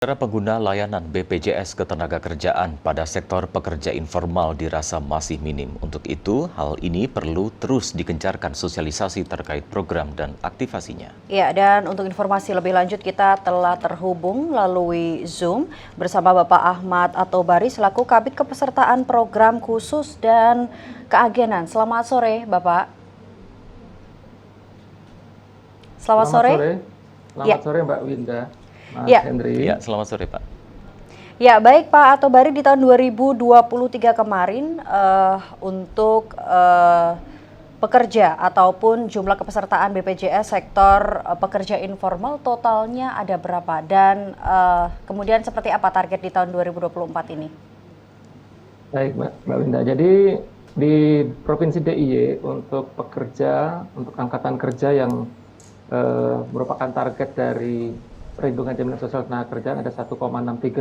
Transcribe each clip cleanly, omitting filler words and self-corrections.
Para pengguna layanan BPJS Ketenagakerjaan pada sektor pekerja informal dirasa masih minim. Untuk itu, hal ini perlu terus digencarkan sosialisasi terkait program dan aktivasinya. Ya, dan untuk informasi lebih lanjut kita telah terhubung melalui Zoom bersama Bapak Ahmad Atobari selaku Kabid Kepesertaan Program Khusus dan Keagenan. Selamat sore, Bapak. Selamat sore. Selamat sore Mbak Winda. Mas Ya. Hendri. Ya, selamat sore Pak. Ya, baik Pak Atobari, di tahun 2023 kemarin untuk pekerja ataupun jumlah kepesertaan BPJS sektor pekerja informal totalnya ada berapa? Dan kemudian seperti apa target di tahun 2024 ini? Baik Mbak Winda, jadi di Provinsi DIY untuk pekerja, untuk angkatan kerja yang merupakan target dari Perlindungan Jaminan Sosial Ketenagakerjaan ada 1,63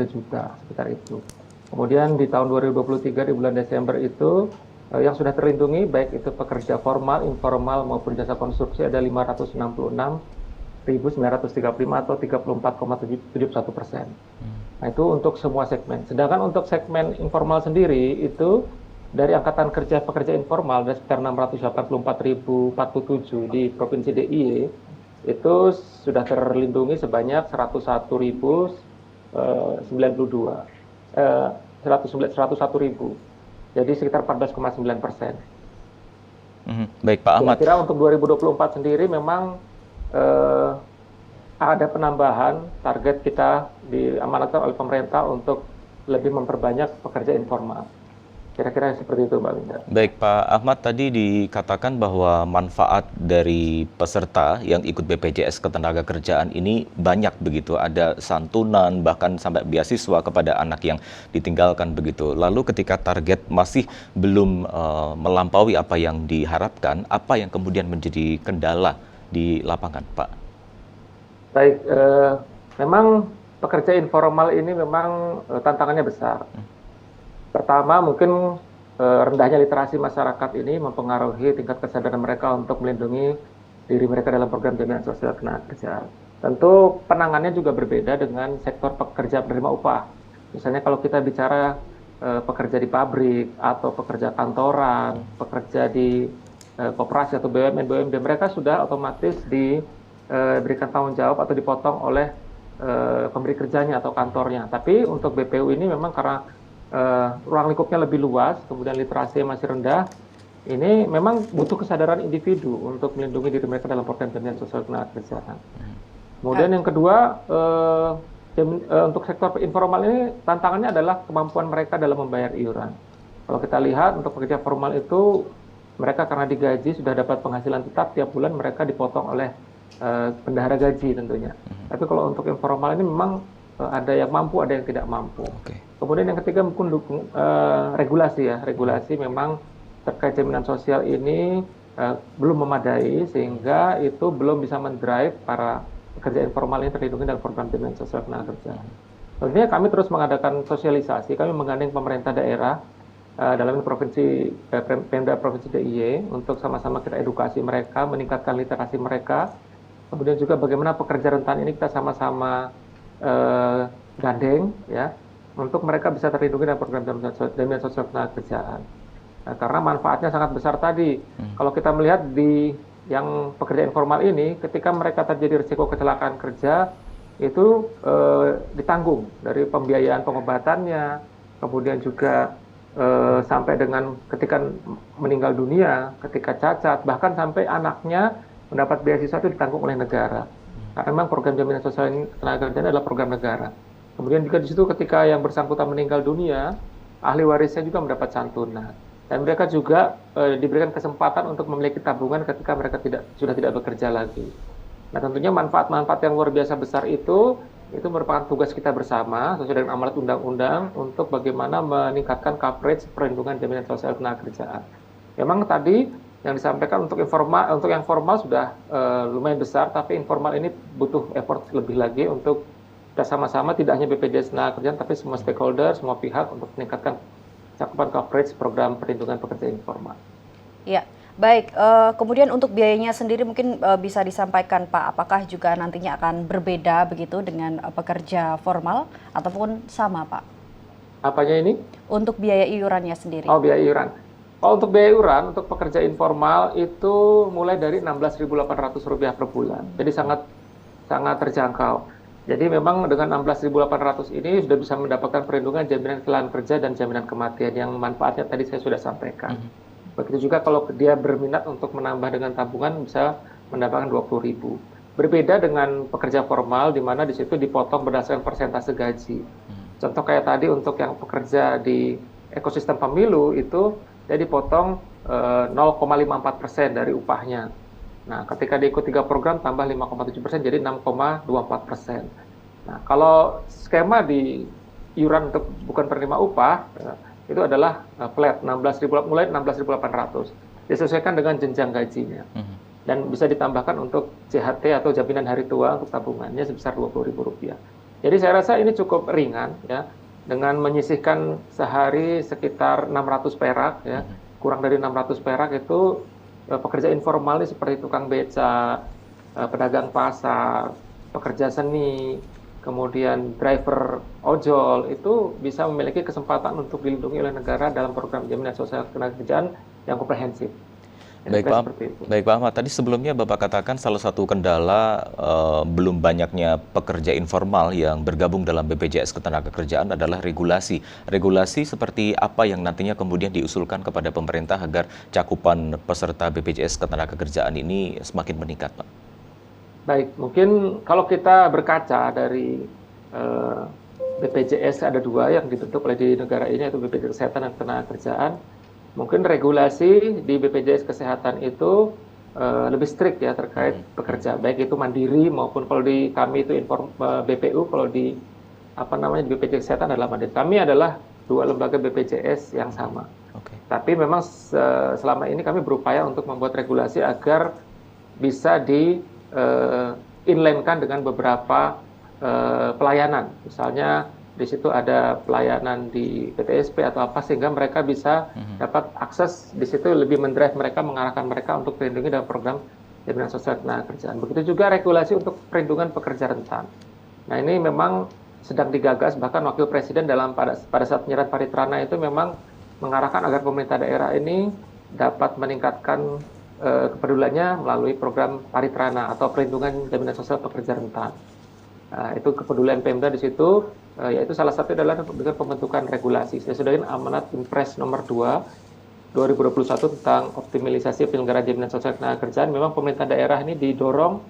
juta, sekitar itu. Kemudian di tahun 2023 di bulan Desember itu yang sudah terlindungi baik itu pekerja formal, informal maupun jasa konstruksi ada 566.935 atau 34,71%. Nah itu untuk semua segmen. Sedangkan untuk segmen informal sendiri itu dari angkatan kerja pekerja informal ada sekitar 684.047 di Provinsi DIY itu sudah terlindungi sebanyak 101.092, 101.000, jadi sekitar 14,9%. Baik Pak Ahmad. Kira-kira untuk 2024 sendiri memang ada penambahan target kita diamanatkan oleh pemerintah untuk lebih memperbanyak pekerja informal. Kira-kira seperti itu Mbak Winda. Baik Pak Ahmad, tadi dikatakan bahwa manfaat dari peserta yang ikut BPJS Ketenagakerjaan ini banyak begitu, ada santunan bahkan sampai beasiswa kepada anak yang ditinggalkan begitu. Lalu ketika target masih belum melampaui apa yang diharapkan, apa yang kemudian menjadi kendala di lapangan Pak? Baik, memang pekerja informal ini memang tantangannya besar. Pertama, mungkin rendahnya literasi masyarakat ini mempengaruhi tingkat kesadaran mereka untuk melindungi diri mereka dalam program jaminan sosial ketenagakerjaan. Tentu penanganannya juga berbeda dengan sektor pekerja penerima upah. Misalnya kalau kita bicara pekerja di pabrik atau pekerja kantoran, pekerja di koperasi atau BUMN, mereka sudah otomatis diberikan tanggung jawab atau dipotong oleh pemberi kerjanya atau kantornya. Tapi untuk BPU ini memang karena ruang lingkupnya lebih luas, kemudian literasi masih rendah, ini memang butuh kesadaran individu untuk melindungi diri mereka dalam program jaminan sosial ketenagakerjaan. Kemudian yang kedua, untuk sektor informal ini tantangannya adalah kemampuan mereka dalam membayar iuran. Kalau kita lihat untuk pekerja formal itu, mereka karena digaji sudah dapat penghasilan tetap tiap bulan, mereka dipotong oleh bendahara gaji tentunya. Tapi kalau untuk informal ini memang ada yang mampu, ada yang tidak mampu. Kemudian yang ketiga mungkin regulasi ya, regulasi memang terkait jaminan sosial ini belum memadai sehingga itu belum bisa mendrive para pekerja informal ini terlindungi dalam program jaminan sosial ketenagakerjaan. Tentunya kami terus mengadakan sosialisasi, kami menggandeng pemerintah daerah dalam provinsi Pemda Provinsi DIY untuk sama-sama kita edukasi mereka, meningkatkan literasi mereka. Kemudian juga bagaimana pekerja rentan ini kita sama-sama gandeng ya untuk mereka bisa terlindungi dalam program jaminan sosial ketenagakerjaan. Nah, karena manfaatnya sangat besar tadi. Kalau kita melihat di yang pekerja informal ini, ketika mereka terjadi risiko kecelakaan kerja itu ditanggung dari pembiayaan pengobatannya, kemudian juga sampai dengan ketika meninggal dunia, ketika cacat, bahkan sampai anaknya mendapat beasiswa itu ditanggung oleh negara. Karena memang program jaminan sosial ketenagakerjaan adalah program negara. Kemudian juga di situ ketika yang bersangkutan meninggal dunia, ahli warisnya juga mendapat santunan. Dan mereka juga diberikan kesempatan untuk memiliki tabungan ketika mereka sudah tidak bekerja lagi. Nah tentunya manfaat-manfaat yang luar biasa besar itu merupakan tugas kita bersama sesuai dengan amanat undang-undang untuk bagaimana meningkatkan coverage perlindungan jaminan sosial ketenagakerjaan. Memang tadi yang disampaikan untuk yang formal sudah lumayan besar, tapi informal ini butuh effort lebih lagi untuk kita sama-sama tidak hanya BPJS Ketenagakerjaan tapi semua stakeholder, semua pihak untuk meningkatkan cakupan coverage program perlindungan pekerja informal. Ya, Baik, kemudian untuk biayanya sendiri mungkin bisa disampaikan Pak, apakah juga nantinya akan berbeda begitu dengan pekerja formal ataupun sama Pak? Apanya ini? Untuk biaya iurannya sendiri. Oh, biaya iuran. Kalau untuk biaya iuran untuk pekerja informal itu mulai dari Rp16.800 per bulan. Jadi sangat sangat terjangkau. Jadi memang dengan 16.800 ini sudah bisa mendapatkan perlindungan jaminan kehilangan kerja dan jaminan kematian yang manfaatnya tadi saya sudah sampaikan. Begitu juga kalau dia berminat untuk menambah dengan tabungan bisa mendapatkan 20.000. Berbeda dengan pekerja formal di mana di situ dipotong berdasarkan persentase gaji. Contoh kayak tadi untuk yang pekerja di ekosistem pemilu itu dia dipotong 0,54% dari upahnya. Nah, ketika diikut 3 program tambah 5,7% jadi 6,24%. Nah, kalau skema di iuran untuk bukan penerima upah itu adalah flat 16.000 mulai 16.800. Disesuaikan dengan jenjang gajinya. Dan bisa ditambahkan untuk JHT atau jaminan hari tua untuk tabungannya sebesar Rp20.000. Jadi saya rasa ini cukup ringan ya dengan menyisihkan sehari sekitar 600 perak ya. Kurang dari 600 perak itu pekerja informal ini seperti tukang beca, pedagang pasar, pekerja seni, kemudian driver ojol itu bisa memiliki kesempatan untuk dilindungi oleh negara dalam program jaminan sosial ketenagakerjaan yang komprehensif. Baik Pak Ahmad, tadi sebelumnya Bapak katakan salah satu kendala belum banyaknya pekerja informal yang bergabung dalam BPJS Ketenagakerjaan adalah regulasi. Regulasi seperti apa yang nantinya kemudian diusulkan kepada pemerintah agar cakupan peserta BPJS Ketenagakerjaan ini semakin meningkat, Pak? Baik, mungkin kalau kita berkaca dari BPJS ada 2 yang dibentuk oleh di negara ini, yaitu BPJS Kesehatan dan Ketenagakerjaan. Mungkin regulasi di BPJS Kesehatan itu lebih strict ya terkait pekerja, baik itu mandiri maupun kalau di kami itu BPU, kalau di di BPJS Kesehatan adalah mandiri. Kami adalah 2 lembaga BPJS yang sama. Tapi memang selama ini kami berupaya untuk membuat regulasi agar bisa inline-kan dengan beberapa pelayanan. Misalnya di situ ada pelayanan di PTSP atau apa sehingga mereka bisa dapat akses di situ, lebih mendrive mereka, mengarahkan mereka untuk terlindungi dalam program jaminan sosial ketenagakerjaan. Begitu juga regulasi untuk perlindungan pekerja rentan. Nah, ini memang sedang digagas, bahkan Wakil Presiden pada saat penyerahan paritrana itu memang mengarahkan agar pemerintah daerah ini dapat meningkatkan kepeduliannya melalui program paritrana atau perlindungan jaminan sosial pekerja rentan. Nah, itu kepedulian Pemda di situ, yaitu salah satu adalah dengan pembentukan regulasi. Saya sudah amanat Impres nomor 2 2021 tentang optimalisasi penyelenggaraan jaminan sosial ketenagakerjaan. Memang pemerintah daerah ini didorong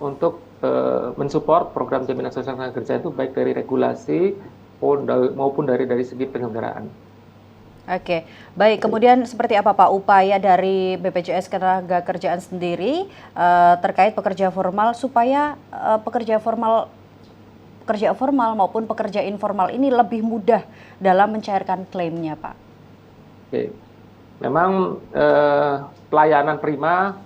untuk mensupport program jaminan sosial ketenagakerjaan itu baik dari regulasi maupun dari segi penyelenggaraan. Oke, baik. Kemudian seperti apa Pak upaya dari BPJS Ketenagakerjaan sendiri terkait pekerja formal supaya pekerja formal maupun pekerja informal ini lebih mudah dalam mencairkan klaimnya, Pak? Oke, memang pelayanan prima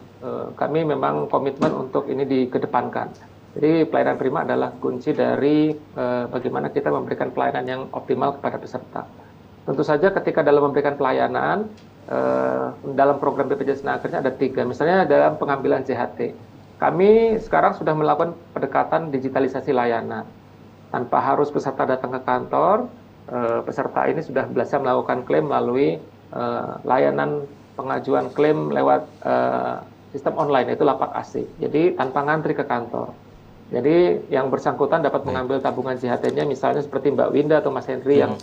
kami memang komitmen untuk ini dikedepankan. Jadi pelayanan prima adalah kunci dari bagaimana kita memberikan pelayanan yang optimal kepada peserta. Tentu saja ketika dalam memberikan pelayanan, dalam program BPJS Ketenagakerjaan ada 3, misalnya dalam pengambilan JHT. Kami sekarang sudah melakukan pendekatan digitalisasi layanan. Tanpa harus peserta datang ke kantor, peserta ini sudah bisa melakukan klaim melalui layanan pengajuan klaim lewat sistem online, yaitu lapak asik. Jadi tanpa ngantri ke kantor. Jadi yang bersangkutan dapat mengambil tabungan JHT-nya, misalnya seperti Mbak Winda atau Mas Henry yang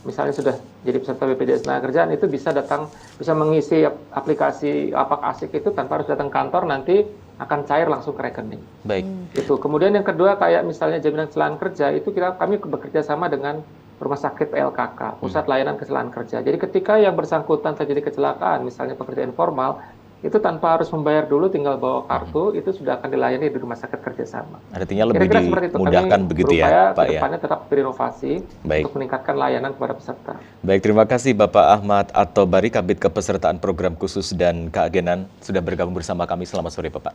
misalnya sudah jadi peserta BPJS Ketenagakerjaan itu bisa mengisi aplikasi lapak asik itu tanpa harus datang kantor, nanti akan cair langsung ke rekening. Baik. Itu. Kemudian yang kedua kayak misalnya jaminan kecelakaan kerja itu kami bekerja sama dengan Rumah Sakit PLKK, Pusat Layanan Kecelakaan Kerja. Jadi ketika yang bersangkutan terjadi kecelakaan, misalnya pekerja informal, itu tanpa harus membayar dulu, tinggal bawa kartu, itu sudah akan dilayani di rumah sakit kerjasama. Artinya lebih dimudahkan begitu ya, Pak ya? Kedepannya tetap berinovasi untuk meningkatkan layanan kepada peserta. Baik, terima kasih Bapak Ahmad At-Tobari, Kabid Kepesertaan Program Khusus dan Keagenan sudah bergabung bersama kami. Selamat sore, Bapak.